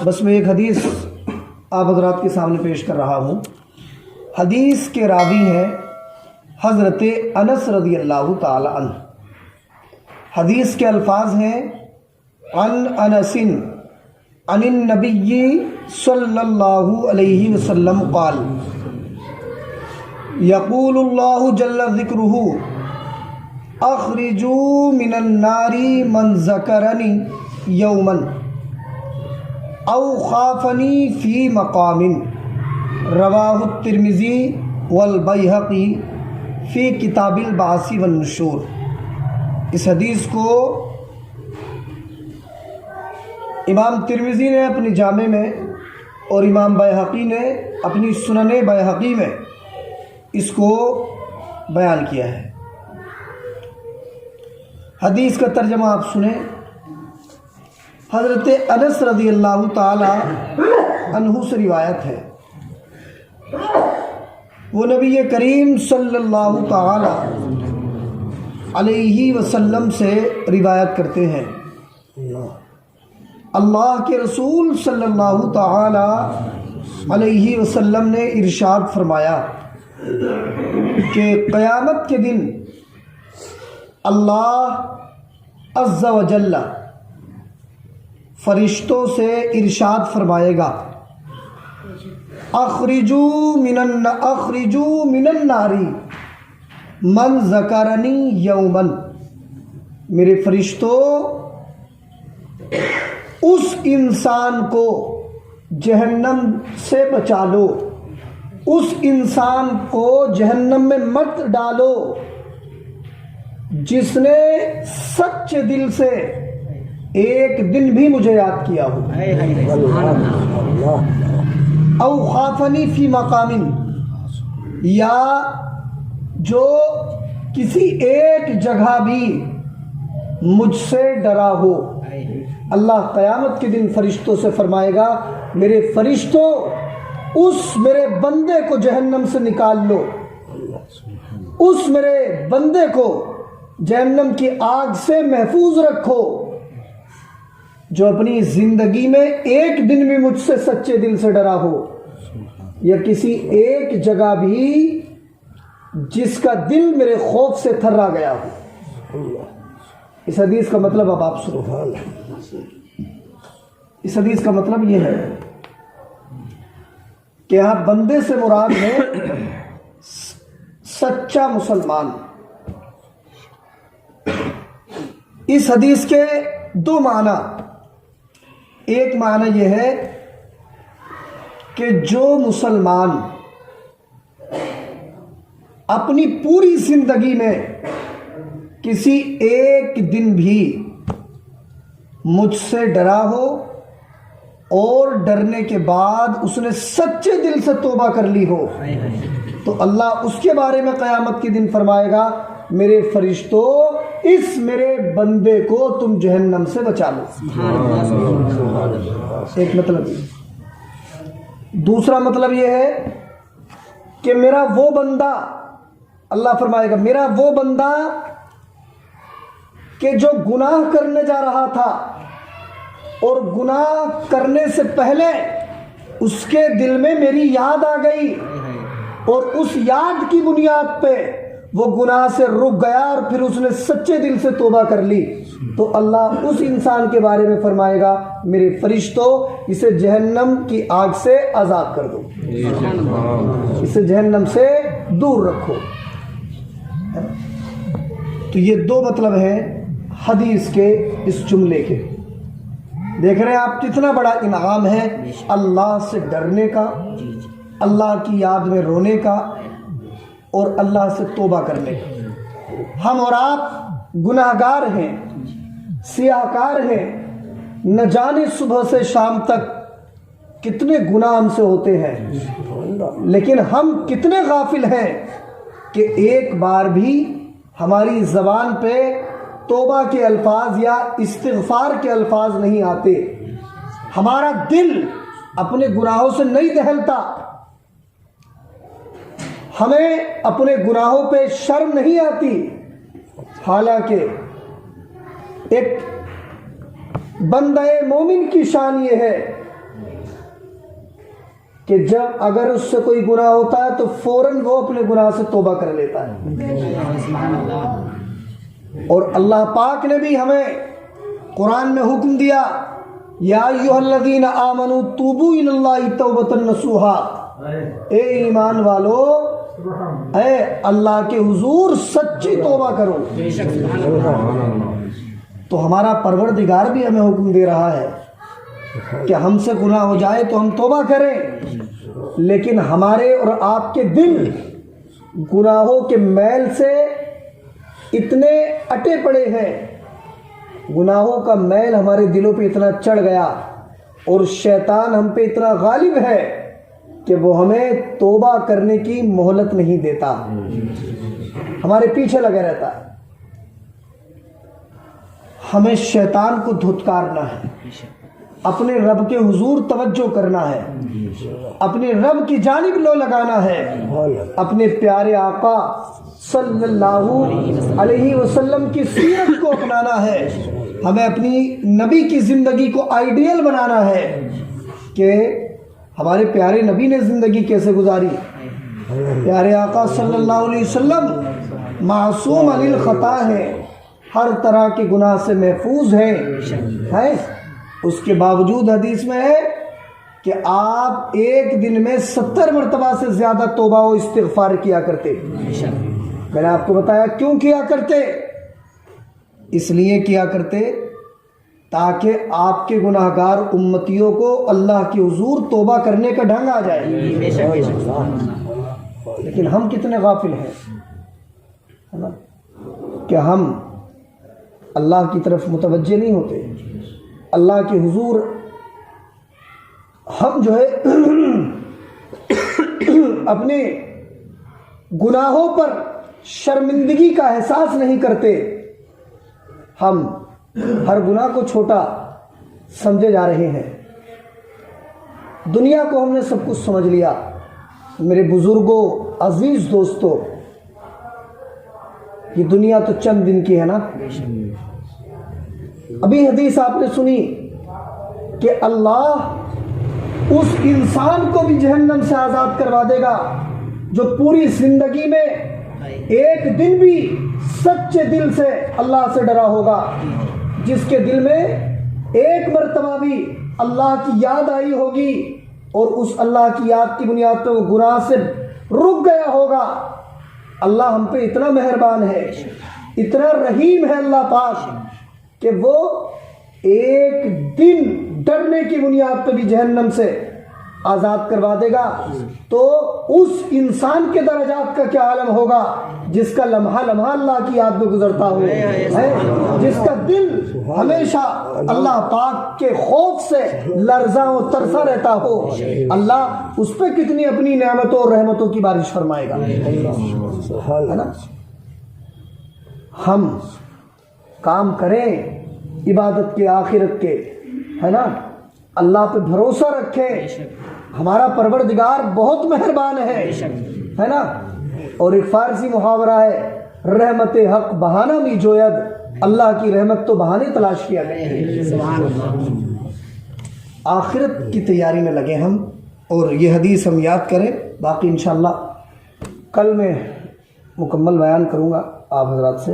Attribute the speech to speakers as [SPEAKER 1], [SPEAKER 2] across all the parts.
[SPEAKER 1] بس میں ایک حدیث آپ حضرات کے سامنے پیش کر رہا ہوں۔ حدیث کے راوی ہیں حضرت انس رضی اللہ تعالی عنہ۔ حدیث کے الفاظ ہیں عن انس عن النبی صلی اللہ علیہ وسلم قال یقول اللہ جل ذکرہ اخرجوا من النار من ذکرنی یوما او خافنی فی مقام، رواہ الترمذی والبیہقی فی کتاب البعث والنشور۔ اس حدیث کو امام ترمذی نے اپنی جامع میں اور امام بیہقی نے اپنی سنن بیہقی میں اس کو بیان کیا ہے۔ حدیث کا ترجمہ آپ سنیں۔ حضرت انس رضی اللہ تعالی عنہ سے روایت ہے، وہ نبی کریم صلی اللہ تعالی علیہ وسلم سے روایت کرتے ہیں، اللہ کے رسول صلی اللہ تعالی علیہ وسلم نے ارشاد فرمایا کہ قیامت کے دن اللہ عز و جل فرشتوں سے ارشاد فرمائے گا اخرجوا من النار من ذکرنی یوما، میرے فرشتوں اس انسان کو جہنم سے بچا لو، اس انسان کو جہنم میں مت ڈالو جس نے سچے دل سے ایک دن بھی مجھے یاد کیا ہو، او خافنی فی مقام، یا جو کسی ایک جگہ بھی مجھ سے ڈرا ہو۔ اللہ قیامت کے دن فرشتوں سے فرمائے گا میرے فرشتوں اس میرے بندے کو جہنم سے نکال لو، اس میرے بندے کو جہنم کی آگ سے محفوظ رکھو جو اپنی زندگی میں ایک دن بھی مجھ سے سچے دل سے ڈرا ہو، یا کسی ایک جگہ بھی جس کا دل میرے خوف سے تھرا گیا ہو۔ اس حدیث کا مطلب اب آپ سنو۔ اس حدیث کا مطلب یہ ہے کہ یہاں بندے سے مراد ہے سچا مسلمان۔ اس حدیث کے دو معنی، ایک معنی یہ ہے کہ جو مسلمان اپنی پوری زندگی میں کسی ایک دن بھی مجھ سے ڈرا ہو اور ڈرنے کے بعد اس نے سچے دل سے توبہ کر لی ہو، تو اللہ اس کے بارے میں قیامت کے دن فرمائے گا میرے فرشتوں اس میرے بندے کو تم جہنم سے بچا لو۔ ایک مطلب یہ۔ دوسرا مطلب یہ ہے کہ میرا وہ بندہ، اللہ فرمائے گا میرا وہ بندہ کہ جو گناہ کرنے جا رہا تھا اور گناہ کرنے سے پہلے اس کے دل میں میری یاد آ گئی اور اس یاد کی بنیاد پہ وہ گناہ سے رک گیا اور پھر اس نے سچے دل سے توبہ کر لی، تو اللہ اس انسان کے بارے میں فرمائے گا میرے فرشتوں اسے جہنم کی آگ سے آزاد کر دو، اسے جہنم سے دور رکھو۔ تو یہ دو مطلب ہیں حدیث کے اس جملے کے۔ دیکھ رہے ہیں آپ کتنا بڑا انعام ہے اللہ سے ڈرنے کا، اللہ کی یاد میں رونے کا اور اللہ سے توبہ کرنے کا۔ ہم اور آپ گناہگار ہیں، سیاہکار ہیں، نہ جانے صبح سے شام تک کتنے گناہ ہم سے ہوتے ہیں، لیکن ہم کتنے غافل ہیں کہ ایک بار بھی ہماری زبان پہ توبہ کے الفاظ یا استغفار کے الفاظ نہیں آتے، ہمارا دل اپنے گناہوں سے نہیں دہلتا، ہمیں اپنے گناہوں پہ شرم نہیں آتی، حالانکہ ایک بندہ مومن کی شان یہ ہے کہ جب اگر اس سے کوئی گناہ ہوتا ہے تو فوراً وہ اپنے گناہ سے توبہ کر لیتا ہے. اور اللہ پاک نے بھی ہمیں قرآن میں حکم دیا یا ایھا الذین آمنوا توبوا الی اللہ توبۃ نصوحا، اے ایمان والو اے اللہ کے حضور سچی توبہ کرو. تو ہمارا پروردگار بھی ہمیں حکم دے رہا ہے کہ ہم سے گناہ ہو جائے تو ہم توبہ کریں، لیکن ہمارے اور آپ کے دل گناہوں کے میل سے اتنے اٹے پڑے ہیں، گناہوں کا میل ہمارے دلوں پہ اتنا چڑھ گیا اور شیطان ہم پہ اتنا غالب ہے کہ وہ ہمیں توبہ کرنے کی مہلت نہیں دیتا، ہمارے پیچھے لگا رہتا ہے. ہمیں شیطان کو دھتکارنا ہے، اپنے رب کے حضور توجہ کرنا ہے، اپنے رب کی جانب لو لگانا ہے، اپنے پیارے آقا صلی اللہ علیہ وسلم کی سیرت کو اپنانا ہے، ہمیں اپنی نبی کی زندگی کو آئیڈیل بنانا ہے کہ ہمارے پیارے نبی نے زندگی کیسے گزاری. پیارے آقا صلی اللہ علیہ وسلم معصوم عن الخطا ہے، ہر طرح کے گناہ سے محفوظ ہیں. اس کے باوجود حدیث میں ہے کہ آپ ایک دن میں 70 مرتبہ سے زیادہ توبہ و استغفار کیا کرتے. میں نے آپ کو بتایا کیوں کیا کرتے، اس لیے کیا کرتے تاکہ آپ کے گناہ گار امتیوں کو اللہ کے حضور توبہ کرنے کا ڈھنگ آ جائے. لیکن ہم کتنے غافل ہیں کہ ہم اللہ کی طرف متوجہ نہیں ہوتے. اللہ کے حضور ہم جو ہے اپنے گناہوں پر شرمندگی کا احساس نہیں کرتے، ہم ہر گناہ کو چھوٹا سمجھے جا رہے ہیں. دنیا کو ہم نے سب کچھ سمجھ لیا. میرے بزرگوں، عزیز دوستوں، یہ دنیا تو چند دن کی ہے نا. ابھی حدیث آپ نے سنی کہ اللہ اس انسان کو بھی جہنم سے آزاد کروا دے گا جو پوری زندگی میں ایک دن بھی سچے دل سے اللہ سے ڈرا ہوگا، جس کے دل میں ایک مرتبہ بھی اللہ کی یاد آئی ہوگی اور اس اللہ کی یاد کی بنیاد پہ وہ گناہ سے رک گیا ہوگا. اللہ ہم پہ اتنا مہربان ہے، اتنا رحیم ہے اللہ پاک کہ وہ ایک دن ڈرنے کی بنیاد پہ بھی جہنم سے آزاد کروا دے گا. تو اس انسان کے درجات کا کیا عالم ہوگا جس کا لمحہ لمحہ اللہ کی یاد میں گزرتا ہو، جس کا دل ہمیشہ اللہ پاک کے خوف سے لرزاں و ترسا رہتا ہو. اللہ اس پہ کتنی اپنی نعمتوں اور رحمتوں کی بارش فرمائے گا. ہے نا؟ ہم کام کریں عبادت کے، آخرت کے، ہے نا، اللہ پہ بھروسہ رکھیں. ہمارا پروردگار بہت مہربان ہے نا. اور ایک فارسی محاورہ ہے، رحمت حق بہانہ می جوید، اللہ کی رحمت تو بہانے تلاش کیا گئے. آخرت کی تیاری میں لگے ہم، اور یہ حدیث ہم یاد کریں. باقی انشاءاللہ کل میں مکمل بیان کروں گا آپ حضرات سے.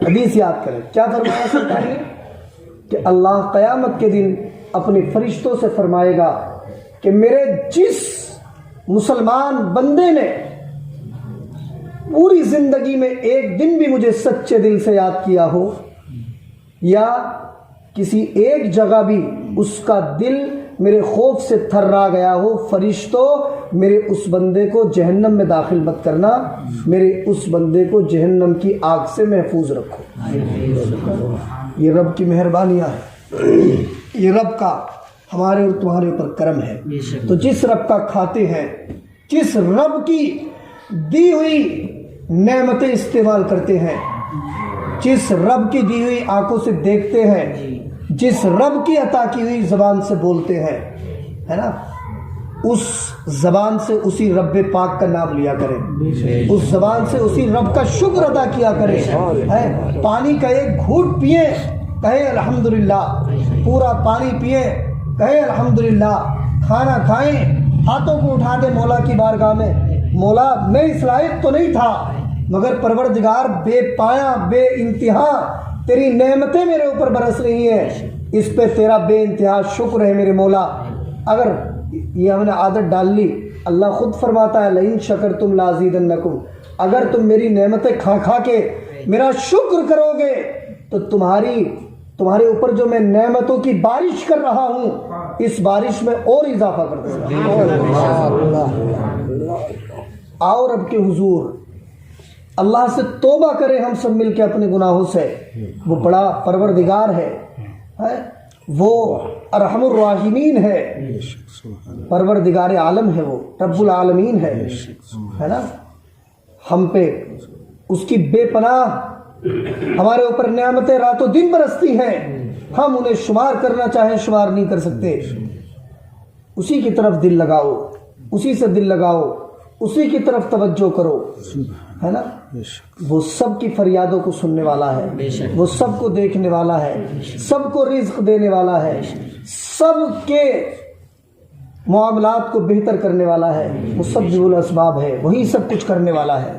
[SPEAKER 1] حدیث یاد کریں. کیا فرمایا سرکار نے کہ اللہ قیامت کے دن اپنے فرشتوں سے فرمائے گا کہ میرے جس مسلمان بندے نے پوری زندگی میں ایک دن بھی مجھے سچے دل سے یاد کیا ہو، یا کسی ایک جگہ بھی اس کا دل میرے خوف سے تھرا گیا ہو، فرشتوں میرے اس بندے کو جہنم میں داخل مت کرنا، میرے اس بندے کو جہنم کی آگ سے محفوظ رکھو. یہ رب کی مہربانیاں ہیں، یہ رب کا ہمارے اور تمہارے اوپر کرم ہے. تو جس رب کا کھاتے ہیں، جس رب کی دی ہوئی نعمتیں استعمال کرتے ہیں، جس رب کی دی ہوئی آنکھوں سے دیکھتے ہیں، جس رب کی عطا کی ہوئی زبان سے بولتے ہیں، ہے نا، اس زبان سے اسی رب پاک کا نام لیا کریں، اس زبان سے اسی رب کا شکر ادا کیا کریں. پانی کا ایک گھونٹ پئیں، کہیں الحمدللہ. پورا پانی پئیں، کہیں الحمدللہ. کھانا کھائیں، ہاتھوں کو اٹھا دیں مولا کی بارگاہ میں، مولا میں اس لائق تو نہیں تھا، مگر پروردگار بے پایا بے انتہا تیری نعمتیں میرے اوپر برس رہی ہیں، اس پہ تیرا بے انتہا شکر ہے میرے مولا۔ اگر یہ ہم نے عادت ڈال لی، اللہ خود فرماتا ہے لئن شکرتم لازیدنکم، اگر تم میری نعمتیں کھا کھا کے میرا شکر کرو گے تو تمہارے اوپر جو میں نعمتوں کی بارش کر رہا ہوں اس بارش میں اور اضافہ کر دوں گا۔ آؤ رب کے حضور اللہ سے توبہ کریں ہم سب مل کے اپنے گناہوں سے، وہ بڑا پروردگار ہے، وہ ارحم الراحمین ہے، پروردگار عالم ہے، وہ رب العالمین ہے نا۔ ہم پہ اس کی بے پناہ ہمارے اوپر نعمتیں رات و دن برستی ہیں، ہم انہیں شمار کرنا چاہیں شمار نہیں کر سکتے۔ اسی کی طرف دل لگاؤ، اسی سے دل لگاؤ، اسی کی طرف توجہ کرو، ہے نا۔ وہ سب کی فریادوں کو سننے والا ہے، وہ سب کو دیکھنے والا ہے، سب کو رزق دینے والا ہے، سب کے معاملات کو بہتر کرنے والا ہے، مسبب الاسباب ہے، وہی سب کچھ کرنے والا ہے۔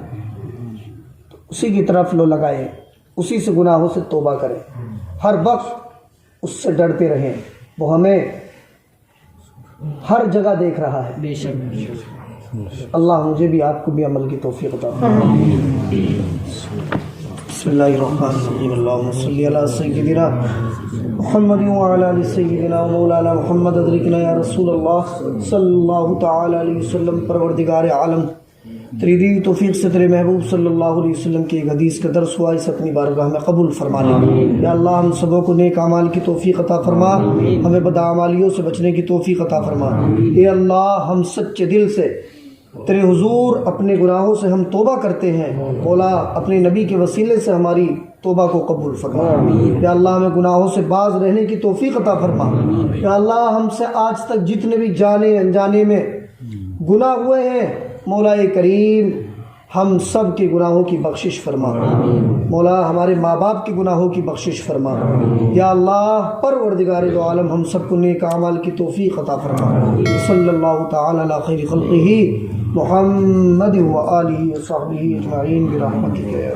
[SPEAKER 1] تو اسی کی طرف لو لگائیں، اسی سے گناہوں سے توبہ کریں، ہر وقت اس سے ڈرتے رہیں، وہ ہمیں ہر جگہ دیکھ رہا ہے۔ بے شک اللہ مجھے بھی آپ کو بھی عمل کی توفیق عطا فرمائے۔ بسم اللہ الرحمن الرحیم، اللہم صلی علی سیدنا محمد وعلی آل سیدنا مولانا محمد، ادرکنا یا رسول اللہ صلی اللہ تعالی علیہ وسلم۔ پروردگار عالم تیری دی توفیق سے تیرے محبوب صلی اللہ علیہ وسلم کی ایک حدیث کا درس ہوا، اسے اپنی بارگاہ میں قبول فرما لے۔ یا اللہ ہم سبوں کو نیک اعمال کی توفیق عطا فرما، ہمیں بداعمالیوں سے بچنے کی توفیق عطا فرما۔ اے اللہ ہم سچے دل سے تیرے حضور اپنے گناہوں سے ہم توبہ کرتے ہیں، مولا اپنے نبی کے وسیلے سے ہماری توبہ کو قبول فرما۔ یا اللہ ہمیں گناہوں سے باز رہنے کی توفیق عطا فرما۔ یا اللہ ہم سے آج تک جتنے بھی جانے انجانے میں گناہ ہوئے ہیں مولا کریم ہم سب کے گناہوں کی بخشش فرما، مولا ہمارے ماں باپ کے گناہوں کی بخشش فرما۔ یا اللہ پروردگار دو عالم ہم سب کو نیک اعمال کی توفیق عطا فرما۔ صلی اللہ تعالی علی خیر خلقہ محمد و آلہ و صحبہ اجمعین برحمتک یا